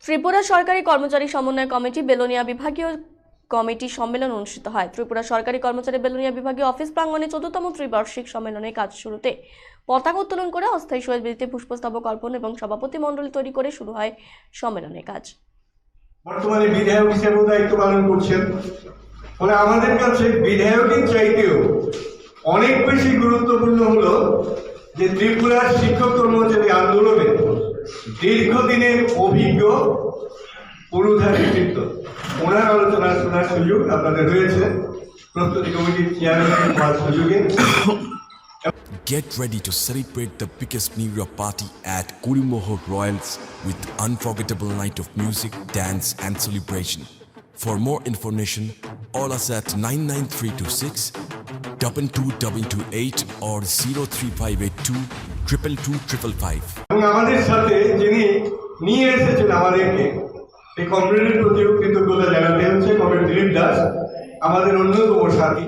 ত্রিপুরা সরকারি কর্মচারী সমন্বয় কমিটি বেলোনিয়া বিভাগীয় কমিটি সম্মেলন অনুষ্ঠিত হয়। ত্রিপুরা সরকারি কর্মচারী বেলোনিয়া বিভাগীয় অফিস প্রাঙ্গণে 14তম ত্রিবার্ষিক সম্মেলনের কাজ শুরুতে পতাকা উত্তোলন করে অস্থায়ী শহীদ বেদিতে পুষ্পস্তবক অর্পণ এবং সভাপতি মণ্ডলী তৈরি করে শুরু হয় সম্মেলনের কাজ। বর্তমানে বিধায়ক হিসেবে দায়িত্ব পালন করছেন, ফলে আমাদের কাছে বিধায়কের চাইতেও অনেক বেশি গুরুত্বপূর্ণ হলো যে ত্রিপুরার শিক্ষক কর্মচারী আন্দোলনে দীর্ঘদিনের অভিজ্ঞ পুরুধা নেতৃত্ব, ওনার আলোচনা শোনার সুযোগ আপনাদের হয়েছে প্রস্তুতি কমিটির চেয়ারম্যান হওয়ার সুযোগে। Get ready to celebrate the biggest New Year party at Kurimoho Royals with unforgettable night of music, dance and celebration. For more information, call us at 99326 22228 or 03582 222 এবং আমাদের সাথে যিনি নিয়ে এসেছেন আমাদেরকে, এই কমরেডের প্রতিও কৃতজ্ঞতা জানাতে হচ্ছে কমরেড দিলীপ দাস, আমাদের অন্যতম সাথী।